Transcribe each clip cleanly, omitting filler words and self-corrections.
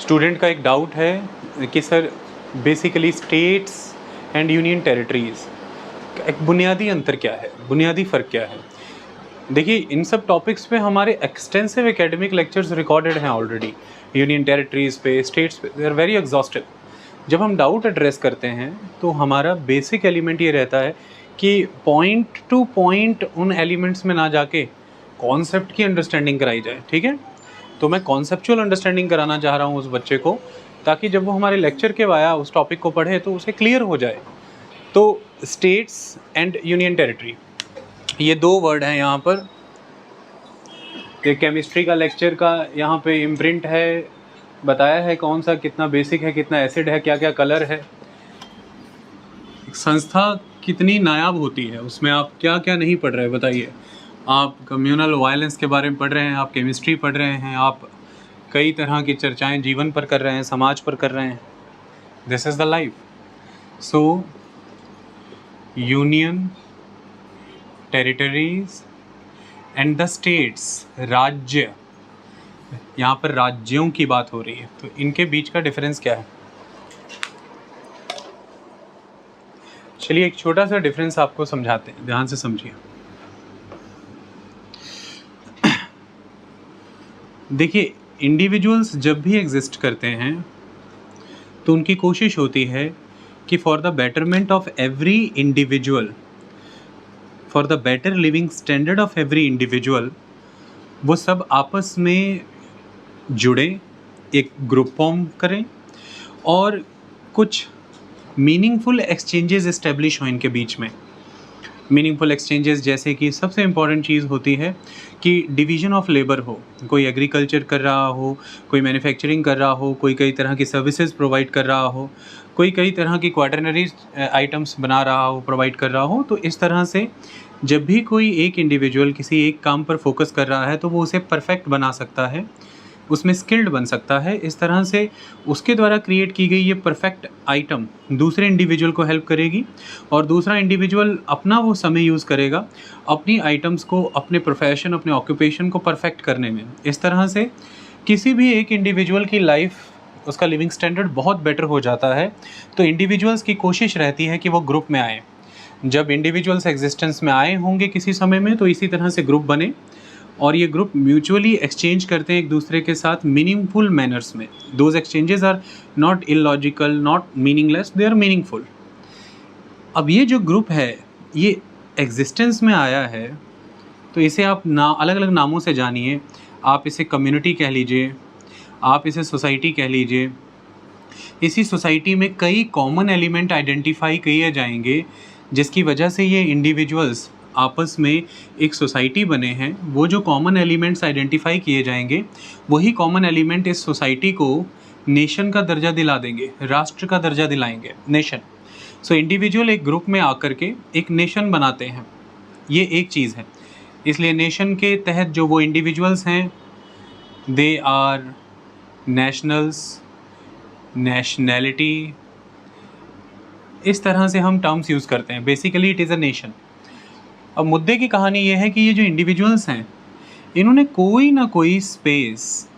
Student का एक doubt है कि sir basically states and union territories का एक बुनियादी अंतर क्या है, बुनियादी फ़र्क क्या है। देखिए, इन सब टॉपिक्स पे हमारे एक्सटेंसिव एकेडमिक लेक्चर्स रिकॉर्डेड हैं ऑलरेडी, यूनियन टेरिटरीज़ पे, स्टेट्स पे, दे आर वेरी एग्जॉस्टिव। जब हम डाउट एड्रेस करते हैं तो हमारा बेसिक एलिमेंट ये रहता है कि पॉइंट टू पॉइंट उन एलिमेंट्स में ना जाके कॉन्सेप्ट की अंडरस्टैंडिंग कराई जाए। ठीक है, तो मैं कॉन्सेप्चुअल अंडरस्टैंडिंग कराना चाह रहा हूँ उस बच्चे को, ताकि जब वो हमारे लेक्चर के वाया उस टॉपिक को पढ़े तो उसे क्लियर हो जाए। तो स्टेट्स एंड यूनियन टेरिटरी, ये दो वर्ड हैं यहाँ पर। ये केमिस्ट्री का लेक्चर का यहाँ पे इम्प्रिंट है, बताया है कौन सा कितना बेसिक है, कितना एसिड है, क्या क्या कलर है। एक संस्था कितनी नायाब होती है, उसमें आप क्या क्या नहीं पढ़ रहे बताइए। आप कम्युनल वायलेंस के बारे में पढ़ रहे हैं, आप केमिस्ट्री पढ़ रहे हैं, आप कई तरह की चर्चाएं जीवन पर कर रहे हैं, समाज पर कर रहे हैं। This is the life. So union territories and the states, राज्य, यहाँ पर राज्यों की बात हो रही है, तो इनके बीच का डिफरेंस क्या है। चलिए एक छोटा सा डिफरेंस आपको समझाते हैं, ध्यान से समझिए। देखिए, इंडिविजुअल्स जब भी एग्जिस्ट करते हैं तो उनकी कोशिश होती है कि for the betterment of every individual, for the better living standard of every individual, वो सब आपस में जुड़े, एक ग्रुप फॉर्म करें और कुछ मीनिंगफुल एक्सचेंजेस इस्टेब्लिश हो इनके बीच में। मीनिंगफुल एक्सचेंजेस जैसे कि सबसे इम्पॉर्टेंट चीज़ होती है कि डिवीज़न ऑफ लेबर हो, कोई एग्रीकल्चर कर रहा हो, कोई मैन्युफैक्चरिंग कर रहा हो, कोई कई तरह की सर्विसेज प्रोवाइड कर रहा हो, कोई कई तरह की क्वाटरनरी आइटम्स बना रहा हो, प्रोवाइड कर रहा हो। तो इस तरह से जब भी कोई एक इंडिविजुअल किसी एक काम पर फोकस कर रहा है तो वो उसे परफेक्ट बना सकता है, उसमें स्किल्ड बन सकता है। इस तरह से उसके द्वारा क्रिएट की गई ये परफेक्ट आइटम दूसरे इंडिविजुअल को हेल्प करेगी और दूसरा इंडिविजुअल अपना वो समय यूज़ करेगा अपनी आइटम्स को, अपने प्रोफेशन, अपने ऑक्यूपेशन को परफेक्ट करने में। इस तरह से किसी भी एक इंडिविजुअल की लाइफ, उसका लिविंग स्टैंडर्ड बहुत बेटर हो जाता है। तो इंडिविजुअल्स की कोशिश रहती है कि वो ग्रुप में आए। जब इंडिविजुअल्स एग्जिस्टेंस में आए होंगे किसी समय में, तो इसी तरह से ग्रुप बने और ये ग्रुप म्यूचुअली एक्सचेंज करते हैं एक दूसरे के साथ मीनिंगफुल मैनर्स में। Those exchanges are not illogical, not meaningless, they are meaningful. अब ये जो ग्रुप है ये एग्जिस्टेंस में आया है, तो इसे आप अलग अलग नामों से जानिए। आप इसे कम्युनिटी कह लीजिए, आप इसे सोसाइटी कह लीजिए। इसी सोसाइटी में कई कॉमन एलिमेंट आइडेंटिफाई किए जाएंगे जिसकी वजह से ये इंडिविजुअल्स आपस में एक सोसाइटी बने हैं। वो जो कॉमन एलिमेंट्स आइडेंटिफाई किए जाएंगे वही कॉमन एलिमेंट इस सोसाइटी को नेशन का दर्जा दिला देंगे, राष्ट्र का दर्जा दिलाएंगे, नेशन। सो इंडिविजुअल एक ग्रुप में आकर के एक नेशन बनाते हैं, ये एक चीज़ है। इसलिए नेशन के तहत जो वो इंडिविजुअल्स हैं दे आर नेशनल्स, नेशनैलिटी, इस तरह से हम टर्म्स यूज़ करते हैं। Basically it is a nation. अब मुद्दे की कहानी ये है कि ये जो इंडिविजुअल्स हैं इन्होंने कोई ना कोई स्पेस,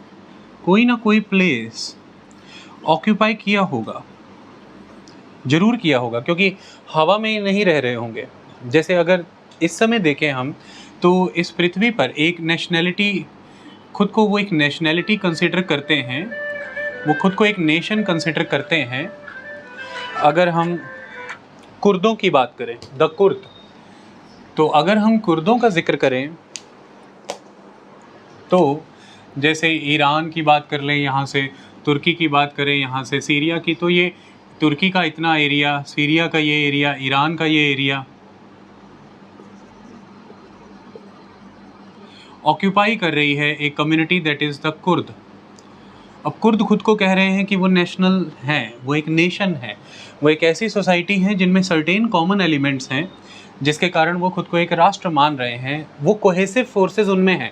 कोई ना कोई प्लेस ऑक्यूपाई किया होगा, ज़रूर किया होगा, क्योंकि हवा में नहीं रह रहे होंगे। जैसे अगर इस समय देखें हम तो इस पृथ्वी पर एक नेशनैलिटी, खुद को वो एक नेशनैलिटी कंसिडर करते हैं, वो खुद को एक नेशन कंसिडर करते हैं। अगर हम कुर्दों की बात करें, द कुर्द, तो अगर हम कुर्दों का जिक्र करें तो जैसे ईरान की बात कर लें, यहाँ से तुर्की की बात करें, यहाँ से सीरिया की, तो ये तुर्की का इतना एरिया, सीरिया का ये एरिया, ईरान का ये एरिया ऑक्यूपाई कर रही है एक community that is the Kurd. अब कुर्द खुद को कह रहे हैं कि वो नेशनल हैं, वो एक नेशन है, वो एक ऐसी सोसाइटी है जिनमें सर्टेन कॉमन एलिमेंट्स हैं जिसके कारण वो खुद को एक राष्ट्र मान रहे हैं। वो कोहेसिव फोर्सेस उनमें हैं।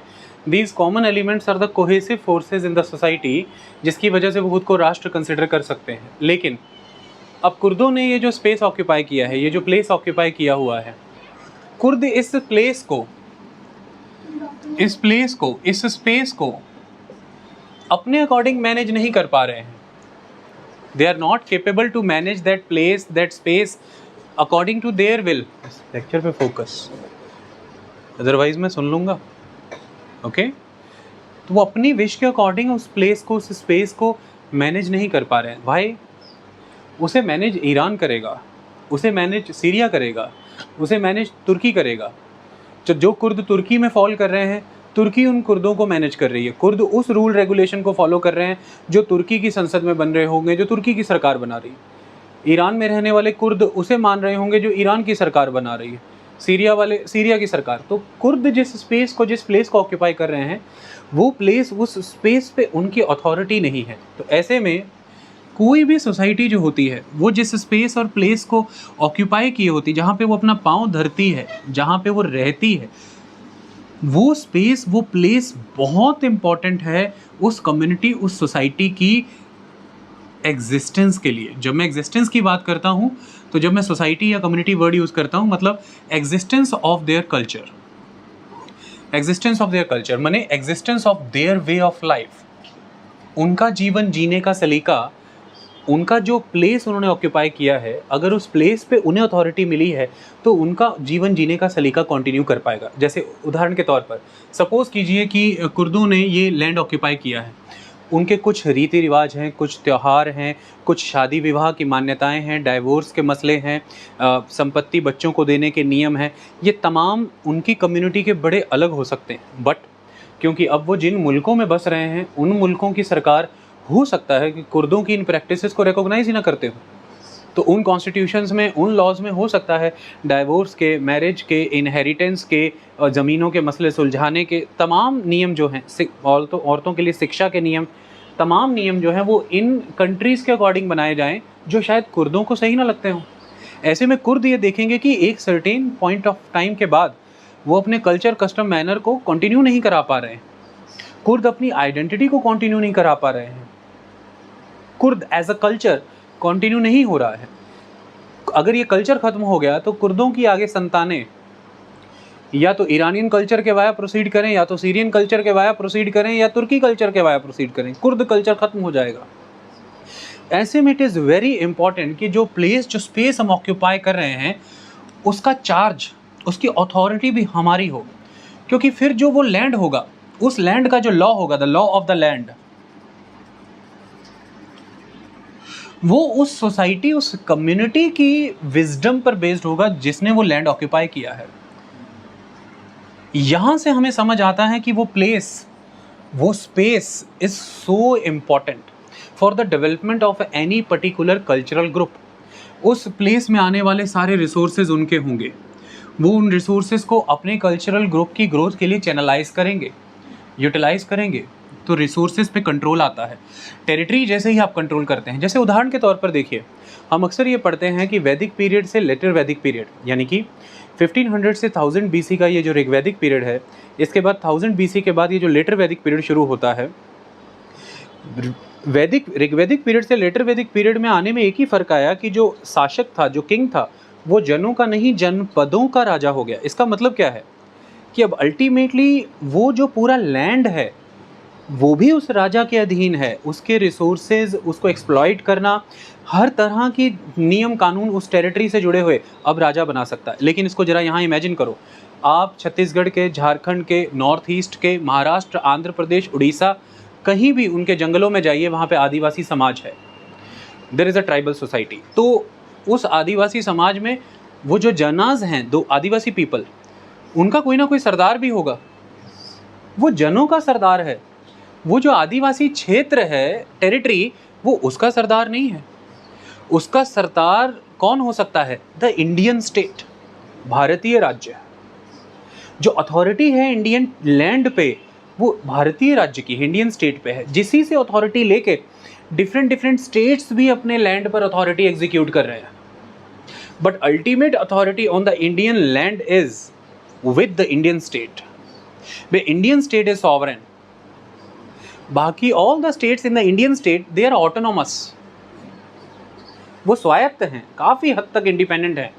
These common elements are the cohesive forces in the society, जिसकी वजह से वो खुद को राष्ट्र कंसिडर कर सकते हैं। लेकिन अब कुर्दों ने ये जो स्पेस ऑक्यूपाई किया है, ये जो प्लेस ऑक्यूपाई किया हुआ है, कुर्द इस प्लेस को, इस स्पेस को अपने अकॉर्डिंग मैनेज नहीं कर पा रहे हैं। They are not capable to manage that place, that space according to their will. Lecture पे फोकस, अदरवाइज मैं सुन लूँगा। ओके तो वो अपनी विश के अकॉर्डिंग उस प्लेस को, उस स्पेस को मैनेज नहीं कर पा रहे हैं। भाई उसे मैनेज ईरान करेगा, उसे मैनेज सीरिया करेगा, उसे मैनेज तुर्की करेगा। जो कुर्द तुर्की में फॉल कर रहे हैं, तुर्की उन कुर्दों को मैनेज कर रही है। कुर्द उस रूल रेगुलेशन को फॉलो कर रहे हैं जो तुर्की की संसद में बन रहे होंगे, जो तुर्की की सरकार बना रही है। ईरान में रहने वाले कुर्द उसे मान रहे होंगे जो ईरान की सरकार बना रही है, सीरिया वाले सीरिया की सरकार। तो कुर्द जिस स्पेस को, जिस प्लेस को ऑक्यूपाई कर रहे हैं, वो प्लेस, उस स्पेस पे उनकी अथॉरिटी नहीं है। तो ऐसे में कोई भी सोसाइटी जो होती है, वो जिस स्पेस और प्लेस को ऑक्यूपाई की होती, जहाँ पे वो अपना पाँव धरती है, जहाँ पे वो रहती है, वो स्पेस, वो प्लेस बहुत इम्पॉर्टेंट है उस कम्युनिटी, उस सोसाइटी की एग्जिस्टेंस के लिए। जब मैं एग्जिस्टेंस की बात करता हूँ, तो जब मैं सोसाइटी या कम्युनिटी वर्ड यूज़ करता हूँ, मतलब existence of their culture. Existence of their culture माने existence of their way of life. उनका जीवन जीने का सलीका, उनका जो प्लेस उन्होंने ऑक्यूपाई किया है, अगर उस प्लेस पे उन्हें अथॉरिटी मिली है तो उनका जीवन जीने का सलीका कंटिन्यू कर पाएगा। जैसे उदाहरण के तौर पर सपोज़ कीजिए कि कुर्दों ने ये लैंड ऑक्यूपाई किया है, उनके कुछ रीति रिवाज हैं, कुछ त्यौहार हैं, कुछ शादी विवाह की मान्यताएं हैं, डाइवोर्स के मसले हैं, संपत्ति बच्चों को देने के नियम हैं। ये तमाम उनकी कम्युनिटी के बड़े अलग हो सकते हैं, बट क्योंकि अब वो जिन मुल्कों में बस रहे हैं, उन मुल्कों की सरकार हो सकता है कि कुर्दों की इन प्रैक्टिसेस को रिकॉग्नाइज ही ना करते हो। तो उन कॉन्स्टिट्यूशंस में, उन लॉज में हो सकता है डाइवोर्स के, मैरिज के, इनहेरिटेंस के, ज़मीनों के मसले सुलझाने के तमाम नियम जो हैं, औरतों के लिए शिक्षा के नियम, तमाम नियम जो हैं वो इन कंट्रीज़ के अकॉर्डिंग बनाए जाएं जो शायद कुर्दों को सही ना लगते हों। ऐसे में कुर्द ये देखेंगे कि एक सर्टेन पॉइंट ऑफ टाइम के बाद वो अपने कल्चर, कस्टम, मैनर को कंटिन्यू नहीं करा पा रहे हैं। कुर्द अपनी आइडेंटिटी को कंटिन्यू नहीं करा पा रहे हैं। Kurd as a culture continue नहीं हो रहा है। अगर ये कल्चर ख़त्म हो गया तो कुर्दों की आगे संतानें या तो ईरानियन कल्चर के वाया प्रोसीड करें, या तो सीरियन कल्चर के वाया प्रोसीड करें, या तुर्की कल्चर के वाया प्रोसीड करें। कुर्द कल्चर ख़त्म हो जाएगा। ऐसे में इट इज़ वेरी इंपॉर्टेंट कि जो प्लेस, जो स्पेस हम ऑक्यूपाई कर रहे हैं, उसका चार्ज, उसकी अथॉरिटी भी हमारी हो। क्योंकि फिर जो वो लैंड होगा, उस लैंड का जो लॉ होगा, the law of the land, वो उस सोसाइटी, उस कम्युनिटी की विजडम पर बेस्ड होगा जिसने वो लैंड ऑक्यूपाई किया है। यहाँ से हमें समझ आता है कि वो प्लेस, वो space is so important for the development of any particular cultural group. उस प्लेस में आने वाले सारे रिसोर्सेज उनके होंगे, वो उन रिसोर्सेज को अपने कल्चरल ग्रुप की ग्रोथ के लिए चैनलाइज करेंगे, यूटिलाइज करेंगे। तो रिसोर्सेज पे कंट्रोल आता है। टेरिटरी जैसे ही आप कंट्रोल करते हैं, जैसे उदाहरण के तौर पर देखिए, हम अक्सर ये पढ़ते हैं कि वैदिक पीरियड से लेटर वैदिक पीरियड, यानी कि 1500 से 1000 BC का ये जो ऋग्वैदिक पीरियड है, इसके बाद 1000 BC के बाद ये जो लेटर वैदिक पीरियड शुरू होता है। ऋग्वैदिक पीरियड से लेटर वैदिक पीरियड में आने में एक ही फ़र्क आया कि जो शासक था, जो किंग था, वो जनों का नहीं, जनपदों का राजा हो गया। इसका मतलब क्या है कि अब अल्टीमेटली वो जो पूरा लैंड है वो भी उस राजा के अधीन है। उसके रिसोर्सेज, उसको एक्सप्लॉइट करना, हर तरह की नियम कानून उस टेरिटरी से जुड़े हुए अब राजा बना सकता है। लेकिन इसको ज़रा यहाँ इमेजिन करो, आप छत्तीसगढ़ के, झारखंड के, नॉर्थ ईस्ट के, महाराष्ट्र, आंध्र प्रदेश, उड़ीसा, कहीं भी उनके जंगलों में जाइए, वहाँ पे आदिवासी समाज है, there is a tribal society. तो उस आदिवासी समाज में वो जो जनाज हैं, दो आदिवासी पीपल, उनका कोई ना कोई सरदार भी होगा। वो जनों का सरदार है। वो जो आदिवासी क्षेत्र है, टेरिटरी, वो उसका सरदार नहीं है। उसका सरदार कौन हो सकता है? द इंडियन स्टेट, भारतीय राज्य। जो अथॉरिटी है इंडियन लैंड पे, वो भारतीय राज्य की, इंडियन स्टेट पे है। जिसी से अथॉरिटी लेके डिफरेंट स्टेट्स भी अपने लैंड पर अथॉरिटी एग्जीक्यूट कर रहे हैं। But ultimate authority on the Indian land is with the Indian state. The Indian state is sovereign. बाकी all the states in the Indian state, they are autonomous. वो स्वायत्त हैं, काफ़ी हद तक इंडिपेंडेंट हैं,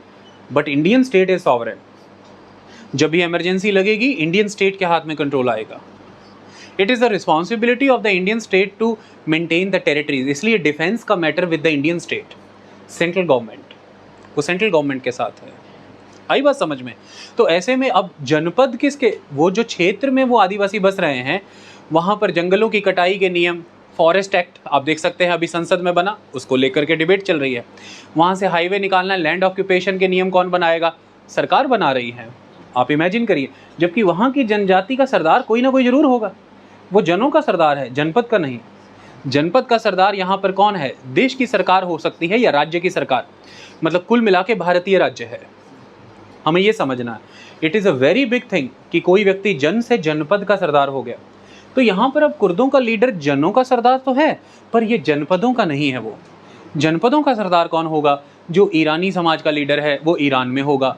but Indian state is sovereign. जब भी इमरजेंसी लगेगी, इंडियन स्टेट के हाथ में कंट्रोल आएगा। It is the responsibility of the Indian state to maintain the territories. इसलिए डिफेंस का matter with the Indian state, central government, वो सेंट्रल गवर्नमेंट के साथ है। आई बात समझ में? तो ऐसे में अब जनपद किसके, वो जो क्षेत्र में वो आदिवासी बस रहे हैं वहाँ पर जंगलों की कटाई के नियम, फॉरेस्ट एक्ट आप देख सकते हैं अभी संसद में बना, उसको लेकर के डिबेट चल रही है। वहाँ से हाईवे निकालना, लैंड ऑक्यूपेशन के नियम कौन बनाएगा? सरकार बना रही है। आप इमेजिन करिए, जबकि वहाँ की जनजाति का सरदार कोई ना कोई जरूर होगा, वो जनों का सरदार है, जनपद का नहीं। जनपद का सरदार यहाँ पर कौन है? देश की सरकार हो सकती है या राज्य की सरकार, मतलब कुल मिला के भारतीय राज्य है। हमें ये समझना है, it is a very big thing कि कोई व्यक्ति जन से जनपद का सरदार हो गया। तो यहाँ पर अब कुर्दों का लीडर जनों का सरदार तो है, पर ये जनपदों का नहीं है। वो जनपदों का सरदार कौन होगा? जो ईरानी समाज का लीडर है वो ईरान में होगा,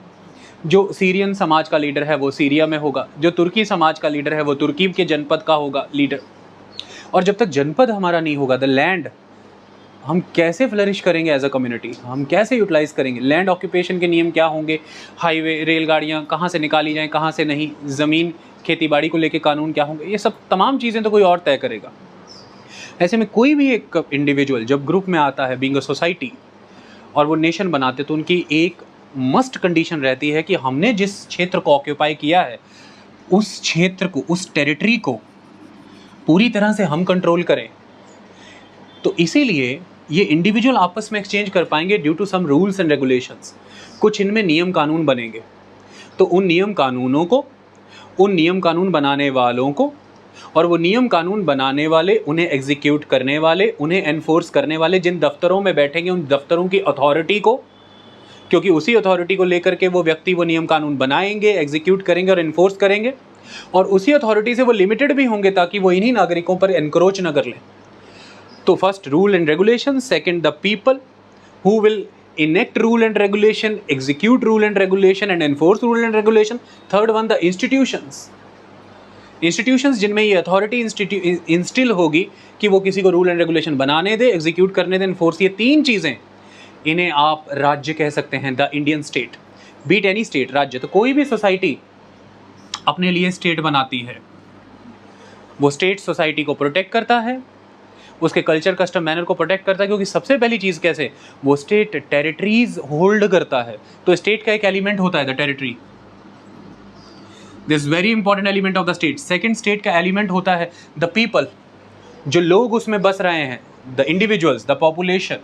जो सीरियन समाज का लीडर है वो सीरिया में होगा, जो तुर्की समाज का लीडर है वो तुर्की के जनपद का होगा लीडर। और जब तक जनपद हमारा नहीं होगा, द लैंड, हम कैसे फ्लरिश करेंगे एज अ कम्युनिटी? हम कैसे यूटिलाइज करेंगे? लैंड ऑक्यूपेशन के नियम क्या होंगे? हाईवे, रेलगाड़ियाँ कहाँ से निकाली जाएँ, कहाँ से नहीं, ज़मीन, खेतीबाड़ी को लेके कानून क्या होंगे? ये सब तमाम चीज़ें तो कोई और तय करेगा। ऐसे में कोई भी एक इंडिविजुअल जब ग्रुप में आता है, बीइंग अ सोसाइटी, और वो नेशन बनाते, तो उनकी एक मस्ट कंडीशन रहती है कि हमने जिस क्षेत्र को ऑक्यूपाई किया है उस क्षेत्र को, उस टेरिटरी को पूरी तरह से हम कंट्रोल करें। तो इसीलिए ये इंडिविजुअल आपस में एक्सचेंज कर पाएंगे due to some rules and regulations. कुछ इनमें नियम कानून बनेंगे, तो उन नियम कानूनों को, उन नियम कानून बनाने वालों को, और वो नियम कानून बनाने वाले, उन्हें एग्जीक्यूट करने वाले, उन्हें एनफोर्स करने वाले, जिन दफ्तरों में बैठेंगे उन दफ्तरों की अथॉरिटी को, क्योंकि उसी अथॉरिटी को लेकर के वो व्यक्ति वो नियम कानून बनाएंगे, एग्जीक्यूट करेंगे और इन्फोर्स करेंगे, और उसी अथॉरिटी से वो लिमिटेड भी होंगे ताकि वो इन्हीं नागरिकों पर एनक्रोच न कर लें। तो first rule and regulation, second the people who will enact rule and regulation, execute rule and regulation and enforce rule and regulation. Third one, the institutions. Institutions जिनमें ये अथॉरिटी इंस्टिल होगी कि वो किसी को रूल एंड रेगुलेशन बनाने दे, execute करने दे, enforce, ये तीन चीज़ें, इन्हें आप राज्य कह सकते हैं, the Indian state. Be it any state, राज्य। तो कोई भी सोसाइटी अपने लिए स्टेट बनाती है, वो स्टेट सोसाइटी को प्रोटेक्ट करता है, उसके कल्चर, कस्टम, मैनर को प्रोटेक्ट करता है, क्योंकि सबसे पहली चीज़ कैसे, वो स्टेट टेरिटरीज होल्ड करता है। तो स्टेट का एक एलिमेंट होता है the territory, this very important element of the state. Second, state का एलिमेंट होता है द पीपल, जो लोग उसमें बस रहे हैं, the individuals, the population.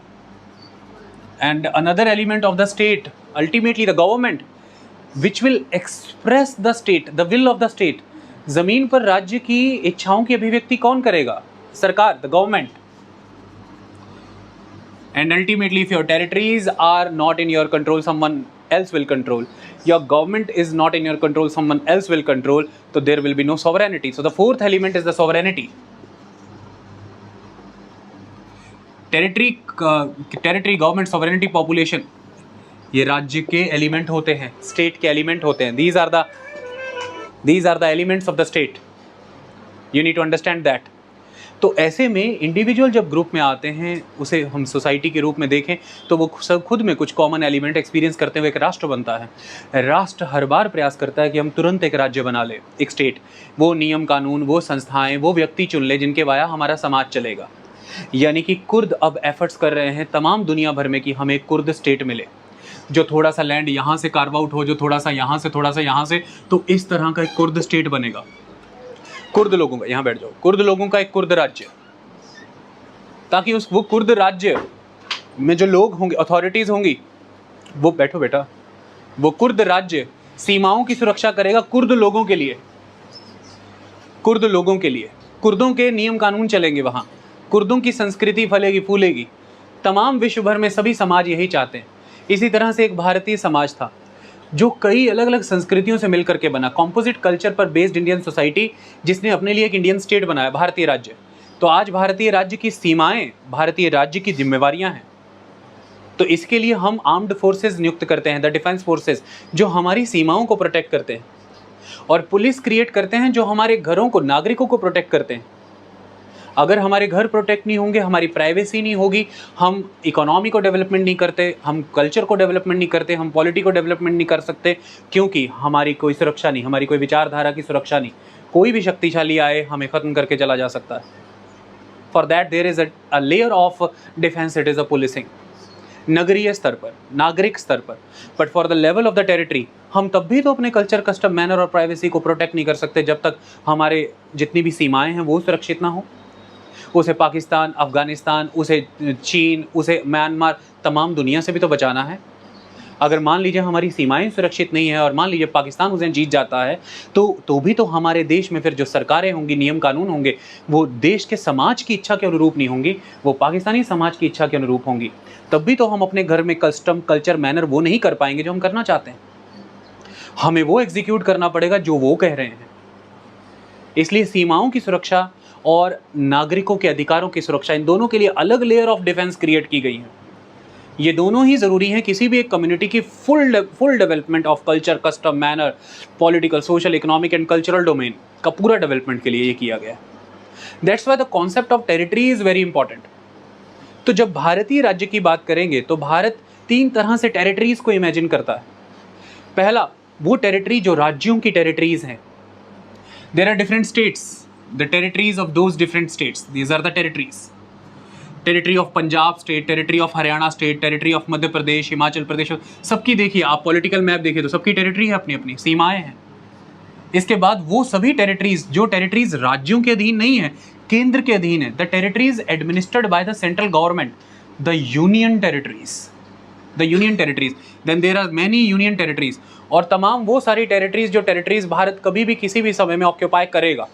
And another element of the state, ultimately the government, which will express the state, the will of the state. जमीन पर राज्य की इच्छाओं की अभिव्यक्ति कौन करेगा? सरकार, the government. And ultimately, if your territories are not in your control, someone else will control. Your government is not in your control, someone else will control. So there will be no sovereignty. So the fourth element is the sovereignty. Territory, government, sovereignty, population. ये राज्य के element होते हैं, state के element होते हैं. These are the elements of the state. You need to understand that. तो ऐसे में इंडिविजुअल जब ग्रुप में आते हैं, उसे हम सोसाइटी के रूप में देखें, तो वो सब खुद में कुछ कॉमन एलिमेंट एक्सपीरियंस करते हुए एक राष्ट्र बनता है। राष्ट्र हर बार प्रयास करता है कि हम तुरंत एक राज्य बना ले, एक स्टेट, वो नियम कानून, वो संस्थाएं, वो व्यक्ति चुन ले जिनके वाया हमारा समाज चलेगा। यानी कि कुर्द अब एफर्ट्स कर रहे हैं तमाम दुनिया भर में कि हमें एक कुर्द स्टेट मिले, जो थोड़ा सा लैंड यहाँ से कार्व आउट हो, जो थोड़ा सा यहाँ से, थोड़ा सा यहाँ से, तो इस तरह का एक कुर्द स्टेट बनेगा। कुर्द लोगों का, यहाँ बैठ जाओ, कुर्द लोगों का एक कुर्द राज्य, ताकि वो कुर्द राज्य में जो लोग होंगे, अथॉरिटीज होंगी, वो, बैठो बेटा, वो कुर्द राज्य सीमाओं की सुरक्षा करेगा कुर्द लोगों के लिए, कुर्द लोगों के लिए। कुर्दों के नियम कानून चलेंगे वहाँ, कुर्दों की संस्कृति फलेगी फूलेगी। तमाम विश्व भर में सभी समाज यही चाहते हैं। इसी तरह से एक भारतीय समाज था जो कई अलग अलग संस्कृतियों से मिलकर के बना, कॉम्पोजिट कल्चर पर बेस्ड इंडियन सोसाइटी, जिसने अपने लिए एक इंडियन स्टेट बनाया, भारतीय राज्य। तो आज भारतीय राज्य की सीमाएं, भारतीय राज्य की जिम्मेवारियां हैं। तो इसके लिए हम आर्म्ड फोर्सेस नियुक्त करते हैं, द डिफेंस फोर्सेस, जो हमारी सीमाओं को प्रोटेक्ट करते हैं, और पुलिस क्रिएट करते हैं जो हमारे घरों को, नागरिकों को प्रोटेक्ट करते हैं। अगर हमारे घर प्रोटेक्ट नहीं होंगे, हमारी प्राइवेसी नहीं होगी, हम इकोनॉमी को डेवलपमेंट नहीं करते, हम कल्चर को डेवलपमेंट नहीं करते, हम पॉलिटी को डेवलपमेंट नहीं कर सकते, क्योंकि हमारी कोई सुरक्षा नहीं, हमारी कोई विचारधारा की सुरक्षा नहीं, कोई भी शक्तिशाली आए हमें ख़त्म करके चला जा सकता है। For that there is a layer of defence, it is a policing, नगरीय स्तर पर, नागरिक स्तर पर। But for the level of the territory हम तब भी तो अपने कल्चर, कस्टम, मैनर और प्राइवेसी को प्रोटेक्ट नहीं कर सकते जब तक हमारे जितनी भी सीमाएं हैं वो सुरक्षित ना हो। उसे पाकिस्तान, अफ़गानिस्तान, उसे चीन, उसे म्यांमार, तमाम दुनिया से भी तो बचाना है। अगर मान लीजिए हमारी सीमाएं सुरक्षित नहीं है और मान लीजिए पाकिस्तान उसे जीत जाता है तो भी तो हमारे देश में फिर जो सरकारें होंगी, नियम कानून होंगे, वो देश के समाज की इच्छा के अनुरूप नहीं होंगी, वो पाकिस्तानी समाज की इच्छा के अनुरूप होंगी। तब भी तो हम अपने घर में कस्टम, कल्चर, मैनर वो नहीं कर पाएंगे जो हम करना चाहते हैं। हमें वो एग्जीक्यूट करना पड़ेगा जो वो कह रहे हैं। इसलिए सीमाओं की सुरक्षा और नागरिकों के अधिकारों की सुरक्षा, इन दोनों के लिए अलग लेयर ऑफ डिफेंस क्रिएट की गई है। ये दोनों ही ज़रूरी हैं किसी भी एक कम्युनिटी की full development of culture, custom, manner, political, social, economic and cultural domain का पूरा डेवलपमेंट के लिए ये किया गया है। That's why the concept of territory is very important. तो जब भारतीय राज्य की बात करेंगे तो भारत 3 तरह से टेरिटरीज को इमेजिन करता है। पहला, वो टेरिटरी जो राज्यों की टेरिटरीज हैं। There are different states, the territories of those different states, these are the territories. Territory of Punjab state, territory of Haryana state, territory of Madhya Pradesh, Himachal Pradesh, सबकी देखिए आप पॉलिटिकल मैप देखिए तो सबकी टेरिटरी है, अपनी अपनी सीमाएं हैं। इसके बाद वो सभी टेरिटरीज जो टेरिटरीज राज्यों के अधीन नहीं है, केंद्र के अधीन है, the territories administered by the central government, the union territories, the union territories. Then there are many union territories, और तमाम वो सारी टेरिटरीज जो टेरिटरीज भारत कभी भी किसी भी समय में ऑक्यूपाई करेगा।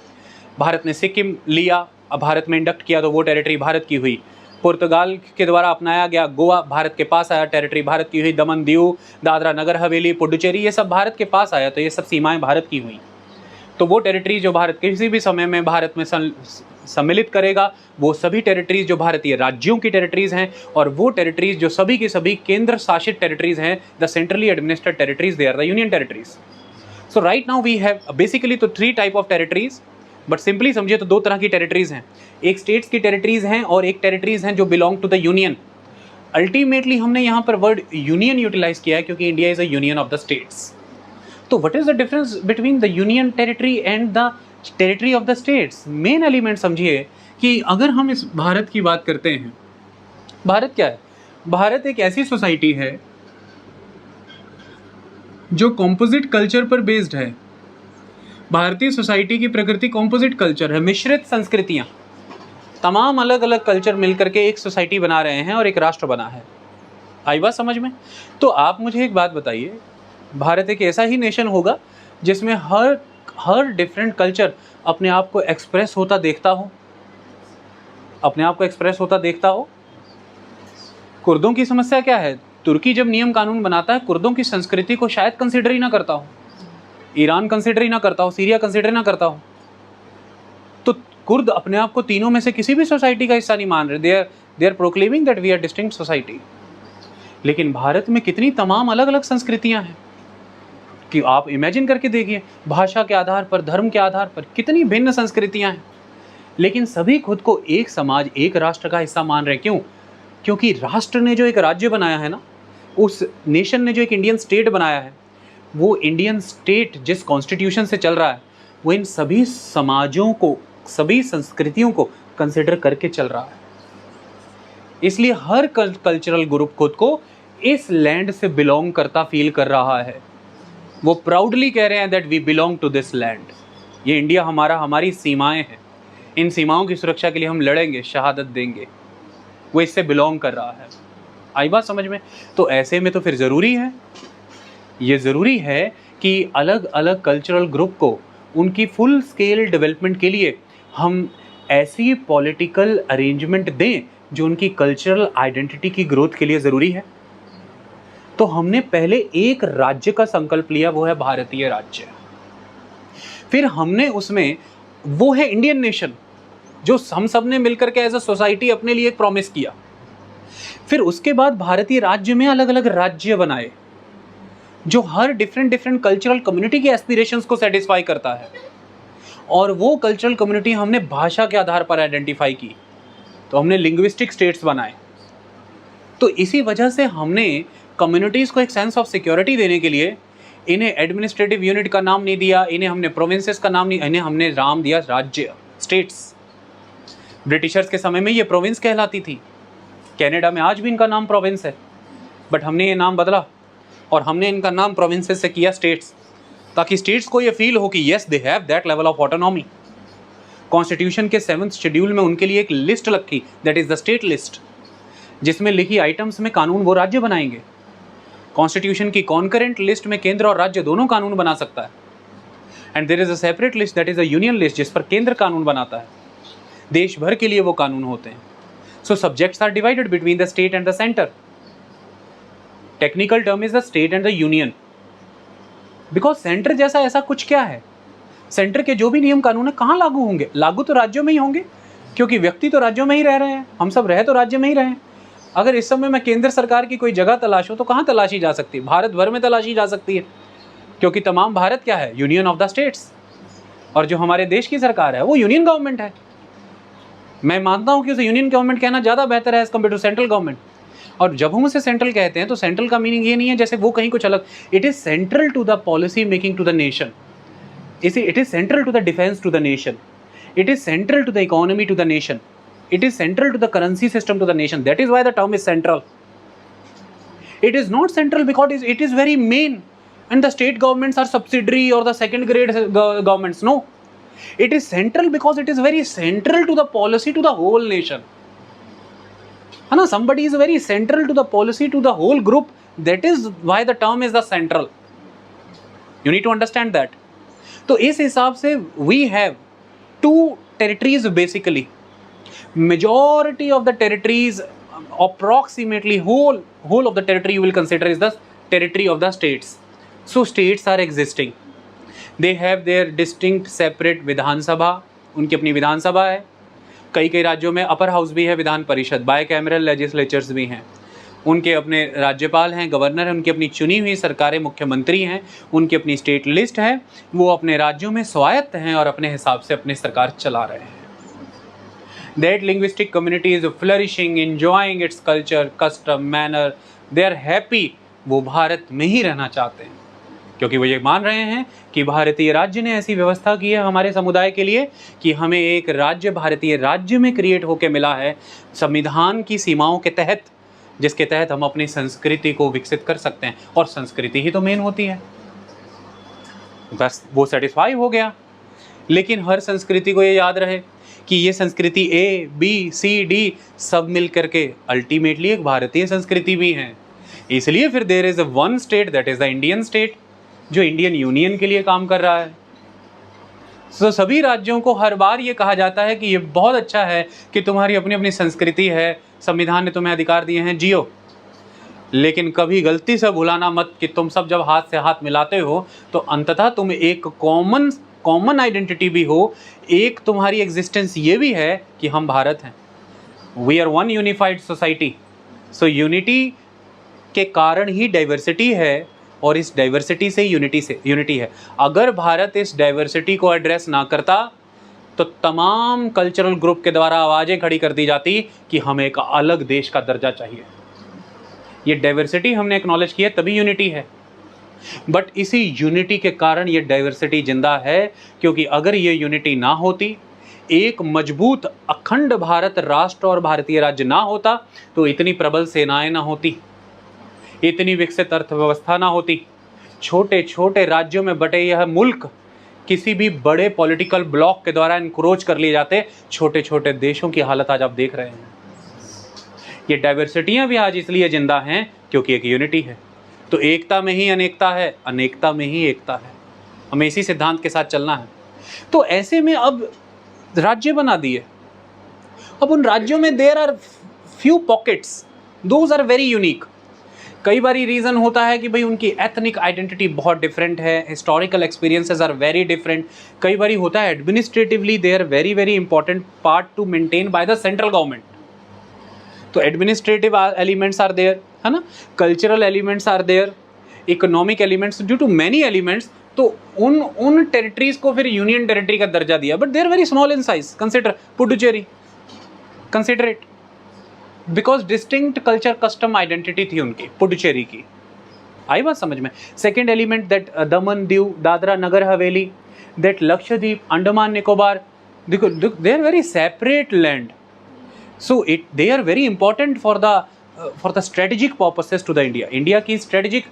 भारत ने सिक्किम लिया, अब भारत में इंडक्ट किया तो वो टेरिटरी भारत की हुई। पुर्तगाल के द्वारा अपनाया गया गोवा भारत के पास आया, टेरिटरी भारत की हुई। दमन दीव, दादरा नगर हवेली, पुडुचेरी, ये सब भारत के पास आया तो ये सब सीमाएं भारत की हुई। तो वो टेरिटरी जो भारत किसी भी समय में भारत में सम्मिलित करेगा, वो सभी टेरिटरीज जो भारतीय राज्यों की टेरिटरीज हैं, और वो टेरिटरीज जो सभी की सभी केंद्र शासित टेरिटरीज हैं, the centrally administered territories, they are the union territories. So right now we have basically तो 3 type of territories, but simply समझिए तो 2 तरह की टेरिटरीज हैं। एक स्टेट्स की टेरिटरीज हैं और एक टेरिटरीज हैं जो belong to the union. Ultimately हमने यहाँ पर वर्ड यूनियन यूटिलाइज किया है क्योंकि India is a union of the states. तो what is the difference between the union territory and the territory of the states? Main element समझिए कि अगर हम इस भारत की बात करते हैं, भारत क्या है? भारत एक ऐसी सोसाइटी है जो कॉम्पोजिट कल्चर पर बेस्ड है। भारतीय सोसाइटी की प्रकृति कॉम्पोजिट कल्चर है, मिश्रित संस्कृतियां, तमाम अलग अलग कल्चर मिलकर के एक सोसाइटी बना रहे हैं और एक राष्ट्र बना है। आई बात समझ में? तो आप मुझे एक बात बताइए, भारत एक ऐसा ही नेशन होगा जिसमें हर डिफरेंट कल्चर अपने आप को एक्सप्रेस होता देखता हो, अपने आप को एक्सप्रेस होता देखता हो? कुर्दों की समस्या क्या है? तुर्की जब नियम कानून बनाता है, कुर्दों की संस्कृति को शायद कंसिडर ही ना करता हो, ईरान कंसिडर ही ना करता हो, सीरिया कंसिडर ना करता हो। तो कुर्द अपने आप को तीनों में से किसी भी सोसाइटी का हिस्सा नहीं मान रहे। They are proclaiming that we are distinct society. लेकिन भारत में कितनी तमाम अलग अलग संस्कृतियां हैं कि आप इमेजिन करके देखिए, भाषा के आधार पर, धर्म के आधार पर कितनी भिन्न संस्कृतियां हैं, लेकिन सभी खुद को एक समाज, एक राष्ट्र का हिस्सा मान रहे। क्यों? क्योंकि राष्ट्र ने जो एक राज्य बनाया है ना, उस नेशन ने जो एक इंडियन स्टेट बनाया है, वो इंडियन स्टेट जिस कॉन्स्टिट्यूशन से चल रहा है वो इन सभी समाजों को, सभी संस्कृतियों को कंसिडर करके चल रहा है। इसलिए हर कल्चरल ग्रुप खुद को इस लैंड से बिलोंग करता फील कर रहा है। वो प्राउडली कह रहे हैं that we belong to this land. ये इंडिया हमारा, हमारी सीमाएं हैं, इन सीमाओं की सुरक्षा के लिए हम लड़ेंगे, शहादत देंगे। वो इससे बिलोंग कर रहा है। आई बात समझ में? तो ऐसे में तो फिर ज़रूरी है, ये ज़रूरी है कि अलग अलग कल्चरल ग्रुप को उनकी फुल स्केल डेवलपमेंट के लिए हम ऐसी पॉलिटिकल अरेंजमेंट दें जो उनकी कल्चरल आइडेंटिटी की ग्रोथ के लिए ज़रूरी है। तो हमने पहले एक राज्य का संकल्प लिया, वो है भारतीय राज्य। फिर हमने उसमें, वो है इंडियन नेशन, जो हम सब ने मिलकर के एज अ सोसाइटी अपने लिए एक प्रॉमिस किया। फिर उसके बाद भारतीय राज्य में अलग अलग राज्य बनाए जो हर डिफरेंट कल्चरल कम्युनिटी के एस्पिरेशंस को सेटिस्फाई करता है, और वो कल्चरल कम्युनिटी हमने भाषा के आधार पर आइडेंटिफाई की, तो हमने लिंग्विस्टिक स्टेट्स बनाए। तो इसी वजह से हमने कम्युनिटीज़ को एक सेंस ऑफ सिक्योरिटी देने के लिए इन्हें एडमिनिस्ट्रेटिव यूनिट का नाम नहीं दिया, इन्हें हमने प्रोविंसेस का नाम नहीं, इन्हें हमने नाम दिया राज्य, स्टेट्स। ब्रिटिशर्स के समय में ये प्रोविंस कहलाती थी। कनाडा में आज भी इनका नाम प्रोविंस है, बट हमने ये नाम बदला और हमने इनका नाम प्रोविंसेस से किया स्टेट्स, ताकि स्टेट्स को ये फील हो कि yes they have that level of autonomy. Constitution के 7th शेड्यूल में उनके लिए एक लिस्ट रखी, that is the state list, जिसमें लिखी आइटम्स में कानून वो राज्य बनाएंगे। कॉन्स्टिट्यूशन की कॉन्करेंट लिस्ट में केंद्र और राज्य दोनों कानून बना सकता है, and there is a separate list that is a union list, जिस पर केंद्र कानून बनाता है। देश भर के लिए वो कानून होते हैं। So subjects are divided between the state and the centre. Technical term is the state and the union, because centre जैसा ऐसा कुछ क्या है, सेंटर के जो भी नियम कानून है कहाँ लागू होंगे? लागू तो राज्यों में ही होंगे, क्योंकि व्यक्ति तो राज्यों में ही रह रहे हैं, हम सब रह तो राज्य में ही रहे हैं। अगर इस समय मैं केंद्र सरकार की कोई जगह तलाशूं तो कहाँ तलाशी जा सकती है? भारत भर में तलाशी जा सकती है, क्योंकि तमाम भारत क्या है? Union of the states. और जो हमारे देश की सरकार है वो यूनियन गवर्नमेंट है। मैं मानता हूँ कि उसे यूनियन गवर्नमेंट कहना ज़्यादा बेहतर है as compare to central government. और जब हम उसे सेंट्रल कहते हैं तो सेंट्रल का मीनिंग ये नहीं है जैसे वो कहीं कुछ अलग। It is central to the policy making to the nation, it is central to the defence to the nation, it is central to the economy to the nation, it is central to the currency system to the nation. That is why the term is central. It is not central because it is very main, and the state governments are subsidiary or the second grade governments. No, it is central because it is very central to the policy to the whole nation. है ना? Somebody is very central to the policy to the whole group. That is why the term is the central. You need to understand that. तो इस हिसाब से we have two territories basically. Majority of the territories, approximately whole of the territory you will consider is the territory of the states. So states are existing. They have their distinct separate Vidhan Sabha, उनकी अपनी विधान सभा है। कई राज्यों में upper house भी है, Vidhan Parishad, बायकैमरल legislatures भी हैं। उनके अपने राज्यपाल हैं, गवर्नर हैं, उनकी अपनी चुनी हुई सरकारें, मुख्यमंत्री हैं, उनकी अपनी स्टेट लिस्ट है। वो अपने राज्यों में स्वायत्त हैं और अपने हिसाब से अपनी सरकार चला रहे हैं। That linguistic community is flourishing, enjoying its culture, custom, manner. They are happy. वो भारत में ही रहना चाहते हैं, क्योंकि वो ये मान रहे हैं कि भारतीय राज्य ने ऐसी व्यवस्था की है हमारे समुदाय के लिए कि हमें एक राज्य भारतीय राज्य में क्रिएट होकर मिला है संविधान की सीमाओं के तहत, जिसके तहत हम अपनी संस्कृति को विकसित कर सकते हैं। और संस्कृति ही तो मेन होती है। बस वो सेटिस्फाई हो गया। लेकिन हर संस्कृति को ये याद रहे कि ये संस्कृति A, B, C, D सब मिल करके अल्टीमेटली एक भारतीय संस्कृति भी है। इसलिए फिर there is one state that is the Indian state, जो इंडियन यूनियन के लिए काम कर रहा है। तो सभी राज्यों को हर बार ये कहा जाता है कि ये बहुत अच्छा है कि तुम्हारी अपनी अपनी संस्कृति है, संविधान ने तुम्हें अधिकार दिए हैं, जियो। लेकिन कभी गलती से भुलाना मत कि तुम सब जब हाथ से हाथ मिलाते हो तो अंततः तुम एक कॉमन आइडेंटिटी भी हो, एक तुम्हारी एग्जिस्टेंस ये भी है कि हम भारत हैं। We are one unified society. So unity के कारण ही डाइवर्सिटी है, और इस डाइवर्सिटी से यूनिटी है। अगर भारत इस डाइवर्सिटी को एड्रेस ना करता तो तमाम कल्चरल ग्रुप के द्वारा आवाज़ें खड़ी कर दी जाती कि हमें एक अलग देश का दर्जा चाहिए। ये डाइवर्सिटी हमने एक्नॉलेज किया तभी यूनिटी है। बट इसी यूनिटी के कारण ये डाइवर्सिटी जिंदा है, क्योंकि अगर ये यूनिटी ना होती, एक मजबूत अखंड भारत राष्ट्र और भारतीय राज्य ना होता, तो इतनी प्रबल सेनाएं ना होती, इतनी विकसित अर्थव्यवस्था ना होती, छोटे छोटे राज्यों में बटे यह मुल्क किसी भी बड़े पॉलिटिकल ब्लॉक के द्वारा इनक्रोच कर लिए जाते। छोटे छोटे देशों की हालत आज आप देख रहे हैं। ये डाइवर्सिटियाँ भी आज इसलिए जिंदा हैं क्योंकि एक यूनिटी है। तो एकता में ही अनेकता है, अनेकता में ही एकता है। हमें इसी सिद्धांत के साथ चलना है। तो ऐसे में अब राज्य बना दिए। अब उन राज्यों में there are few pockets, those are very unique. कई बार रीज़न होता है कि भाई उनकी एथनिक आइडेंटिटी बहुत डिफरेंट है, historical experiences are very different. कई बार होता है administratively they are very very important part to maintain by the central government. तो एडमिनिस्ट्रेटिव एलिमेंट्स आर देयर, है ना, cultural elements are there, economic elements, due to many elements. तो उन territories को फिर यूनियन टेरिटरी का दर्जा दिया, but they are very small in size. Consider Puducherry, consider it, because distinct culture custom identity थी उनकी पुडुचेरी की। आई बात समझ में? Second element that Daman, Diu, Dadra Nagar Haveli, that Lakshadweep, Andaman Nicobar, देखो they are very separate land, so they are very important for the strategic purposes to the India. India की strategic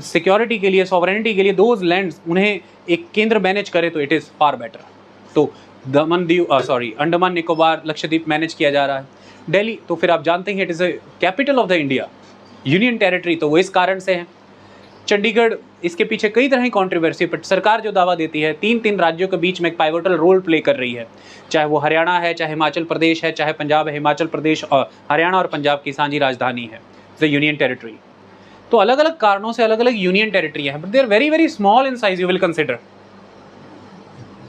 security के लिए, सॉवरेनिटी के लिए दोज लैंड्स उन्हें एक केंद्र मैनेज करे तो इट इज़ फार बेटर। तो दमन दीव अंडमान निकोबार, लक्षद्वीप मैनेज किया जा रहा है। दिल्ली तो फिर आप जानते हैं it is a capital of the India, union territory, तो वो इस कारण से है। चंडीगढ़, इसके पीछे कई तरह की कंट्रोवर्सी, बट सरकार जो दावा देती है 3 राज्यों के बीच में एक पाइवोटल रोल प्ले कर रही है, चाहे वो हरियाणा है, चाहे हिमाचल प्रदेश है, चाहे पंजाब है। हिमाचल प्रदेश और हरियाणा और पंजाब की साझी राजधानी है द यूनियन टेरिटरी। तो अलग अलग कारणों से अलग अलग यूनियन टेरिटरी है, but they are very very small in size. You will consider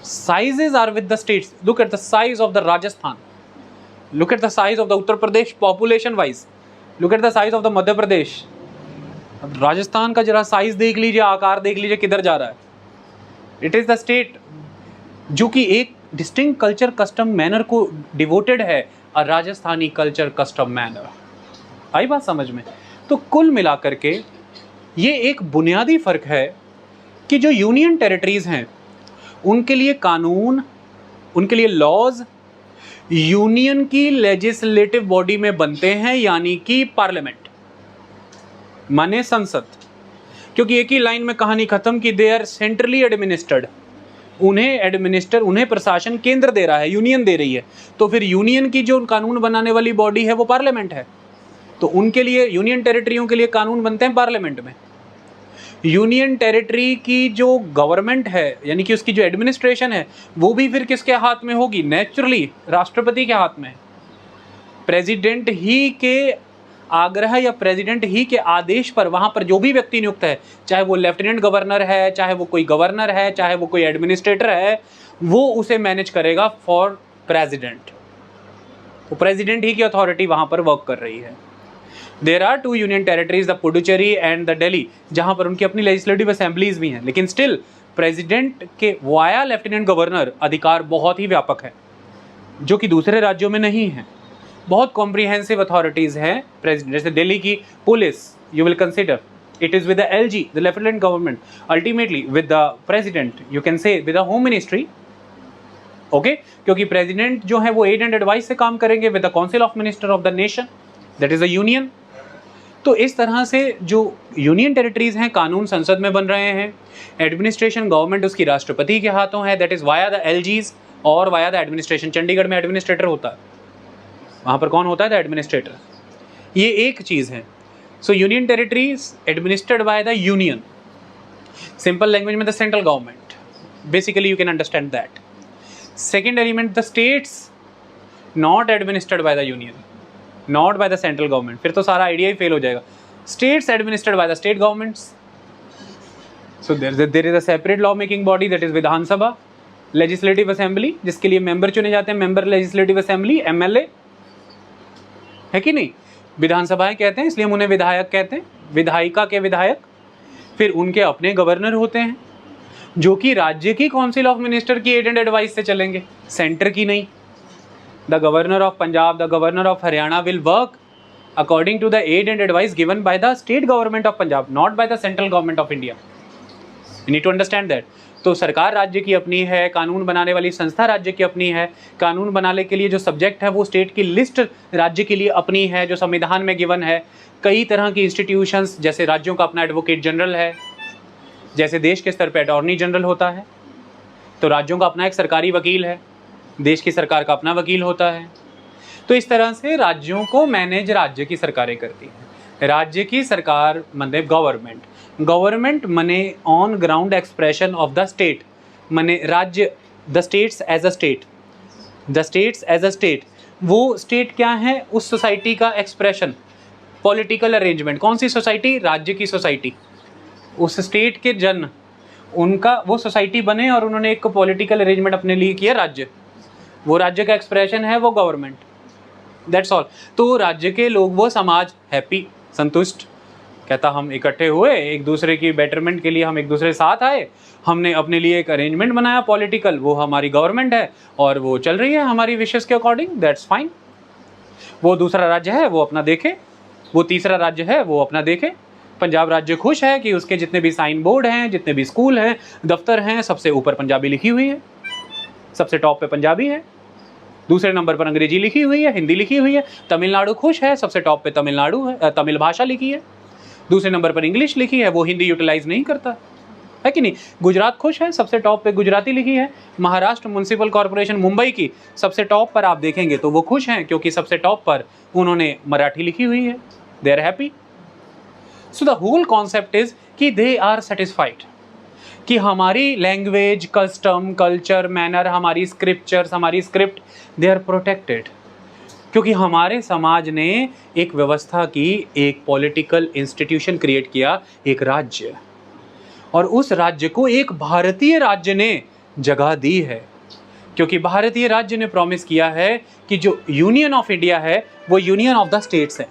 sizes are with the states. Look at the size of the Rajasthan, look at the size of the Uttar Pradesh population wise, look at the size of the Madhya Pradesh. अब राजस्थान का जरा size देख लीजिए, आकार देख लीजिए किधर जा रहा है। इट इज द स्टेट जो कि एक डिस्टिंक्ट कल्चर कस्टम मैनर को डिवोटेड है, अ राजस्थानी कल्चर कस्टम मैनर। आई बात समझ में? तो कुल मिलाकर के ये एक बुनियादी फर्क है कि जो यूनियन टेरिटरीज हैं उनके लिए कानून, उनके लिए लॉज यूनियन की लेजिस्लेटिव बॉडी में बनते हैं, यानी कि पार्लियामेंट माने संसद। क्योंकि एक ही लाइन में कहानी खत्म कि दे आर सेंट्रली एडमिनिस्टर्ड, उन्हें प्रशासन केंद्र दे रहा है, यूनियन दे रही है। तो फिर यूनियन की जो कानून बनाने वाली बॉडी है वो पार्लियामेंट है, तो उनके लिए, यूनियन टेरिटरियों के लिए कानून बनते हैं पार्लियामेंट में। यूनियन टेरिटरी की जो गवर्नमेंट है, यानी कि उसकी जो एडमिनिस्ट्रेशन है, वो भी फिर किसके हाथ में होगी? नेचुरली राष्ट्रपति के हाथ में। प्रेसिडेंट ही के आग्रह या प्रेसिडेंट ही के आदेश पर वहां पर जो भी व्यक्ति नियुक्त है, चाहे वो लेफ्टिनेंट गवर्नर है, चाहे वो कोई गवर्नर है, चाहे वो कोई एडमिनिस्ट्रेटर है, वो उसे मैनेज करेगा फॉर प्रेसिडेंट। तो प्रेसिडेंट ही की अथॉरिटी वहां पर वर्क कर रही है। There are 2 union territories, the Puducherry and the Delhi, जहां पर उनकी अपनी लेजिस्लेटिव असेंबलीज भी हैं, लेकिन स्टिल प्रेसिडेंट के वाया लेफ्टिनेंट गवर्नर अधिकार बहुत ही व्यापक है, जो कि दूसरे राज्यों में नहीं है। बहुत कॉम्प्रिहेंसिव अथॉरिटीज हैं प्रेसिडेंट। जैसे दिल्ली की police, you will consider it is with the LG, the lieutenant government, ultimately with the president, you can से with the home ministry, okay, क्योंकि प्रेसिडेंट जो है वो एड एंड एडवाइस से काम करेंगे with the council of minister of the nation, that is the union. तो इस तरह से जो यूनियन टेरिटरीज हैं, कानून संसद में बन रहे हैं, एडमिनिस्ट्रेशन गवर्नमेंट उसकी राष्ट्रपति के हाथों है, that is via the LGs और वाया द एडमिनिस्ट्रेशन। चंडीगढ़ में एडमिनिस्ट्रेटर होता है, वहाँ पर कौन होता है? The administrator. ये एक चीज़ है। So union territories administered by the union, simple language में the central government, basically you can understand that. Second element, the states not administered by the union, not by the central government, फिर तो सारा idea ही fail हो जाएगा। States administered by the state governments. So there is a separate law making body, that is Vidhan Sabha, legislative assembly, जिसके लिए member चुने जाते हैं, मेंबर लेजिस्लेटिव असेंबली, MLA, है कि नहीं? विधानसभाएं कहते हैं, इसलिए हम उन्हें विधायक कहते हैं, विधायिका के विधायक। फिर उनके अपने गवर्नर होते हैं, जो कि राज्य की काउंसिल ऑफ मिनिस्टर की एड एंड एडवाइस से चलेंगे, सेंटर की नहीं। The governor of Punjab, the governor of Haryana will work according to the aid and advice given by the state government of Punjab, not by the central government of India. You need to understand that. तो सरकार राज्य की अपनी है, कानून बनाने वाली संस्था राज्य की अपनी है, कानून बनाने के लिए जो सब्जेक्ट है वो स्टेट की लिस्ट राज्य के लिए अपनी है, जो संविधान में गिवन है। कई तरह की इंस्टीट्यूशंस, जैसे राज्यों का अपना एडवोकेट जनरल है, जैसे देश के स्तर पर अटॉर्नी जनरल होता है, तो राज्यों का अपना एक सरकारी वकील है, देश की सरकार का अपना वकील होता है। तो इस तरह से राज्यों को मैनेज राज्य की सरकारें करती हैं। राज्य की सरकार मतलब गवर्नमेंट, गवर्नमेंट मने on ground expression of the state, मने राज्य, the states as a state, the states as a state. वो स्टेट क्या है? उस सोसाइटी का एक्सप्रेशन, पॉलिटिकल अरेंजमेंट। कौन सी सोसाइटी? राज्य की सोसाइटी। उस स्टेट के जन, उनका वो सोसाइटी बने और उन्होंने एक पॉलिटिकल अरेंजमेंट अपने लिए किया, राज्य, वो राज्य का एक्सप्रेशन है वो गवर्नमेंट, दैट्स ऑल। तो राज्य के लोग, वो समाज हैप्पी, संतुष्ट, कहता हम इकट्ठे हुए, एक दूसरे की बेटरमेंट के लिए हम एक दूसरे साथ आए, हमने अपने लिए एक अरेंजमेंट बनाया पॉलिटिकल, वो हमारी गवर्नमेंट है और वो चल रही है हमारी विशेष के अकॉर्डिंग, दैट्स फाइन। वो दूसरा राज्य है वो अपना देखे, वो तीसरा राज्य है वो अपना देखे, पंजाब राज्य खुश है कि उसके जितने भी साइन बोर्ड हैं, जितने भी स्कूल हैं, दफ्तर हैं, सबसे ऊपर पंजाबी लिखी हुई है, सबसे टॉप पे पंजाबी है, दूसरे नंबर पर अंग्रेजी लिखी हुई है, हिंदी लिखी हुई है। तमिलनाडु खुश है, सबसे टॉप पे तमिलनाडु है, तमिल भाषा लिखी है, दूसरे नंबर पर इंग्लिश लिखी है, वो हिंदी यूटिलाइज नहीं करता है कि नहीं। गुजरात खुश है, सबसे टॉप पे गुजराती लिखी है। महाराष्ट्र म्युनिसिपल कॉर्पोरेशन मुंबई की सबसे टॉप पर आप देखेंगे तो वो खुश हैं क्योंकि सबसे टॉप पर उन्होंने मराठी लिखी हुई है, they are happy. So the whole concept is कि दे आर सेटिस्फाइड कि हमारी लैंग्वेज, कस्टम, कल्चर, मैनर, हमारी स्क्रिप्चर्स, हमारी स्क्रिप्ट, दे आर प्रोटेक्टेड, क्योंकि हमारे समाज ने एक व्यवस्था की, एक पॉलिटिकल इंस्टीट्यूशन क्रिएट किया, एक राज्य, और उस राज्य को एक भारतीय राज्य ने जगह दी है, क्योंकि भारतीय राज्य ने प्रॉमिस किया है कि जो यूनियन ऑफ इंडिया है वो यूनियन ऑफ द स्टेट्स है।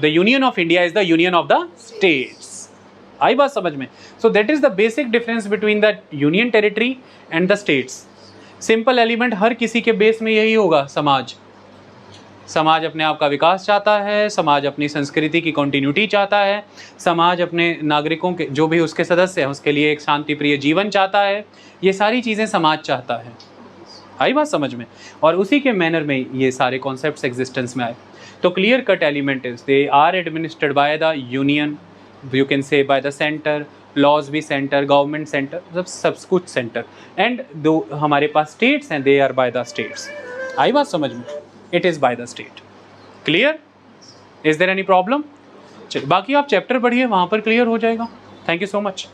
The union of India is the union of the states. आई बात समझ में? So that is the basic difference between the union territory and the states. Simple element हर किसी के बेस में यही होगा। समाज अपने आप का विकास चाहता है, समाज अपनी संस्कृति की कंटिन्यूटी चाहता है, समाज अपने नागरिकों के, जो भी उसके सदस्य हैं, उसके लिए एक शांति प्रिय जीवन चाहता है। ये सारी चीज़ें समाज चाहता है। आई बात समझ में? और उसी के मैनर में ये सारे कॉन्सेप्ट्स एग्जिस्टेंस में आए। तो clear cut element is they are administered by the union, you can say by the centre, laws भी सेंटर, गवर्नमेंट सेंटर, सब कुछ सेंटर, एंड दो हमारे पास स्टेट्स हैं, they are by the states. आई बात समझ में? It is by the state. Clear? Is there any problem? चलिए बाकी आप चैप्टर पढ़िए, वहाँ पर क्लियर हो जाएगा। Thank you so much.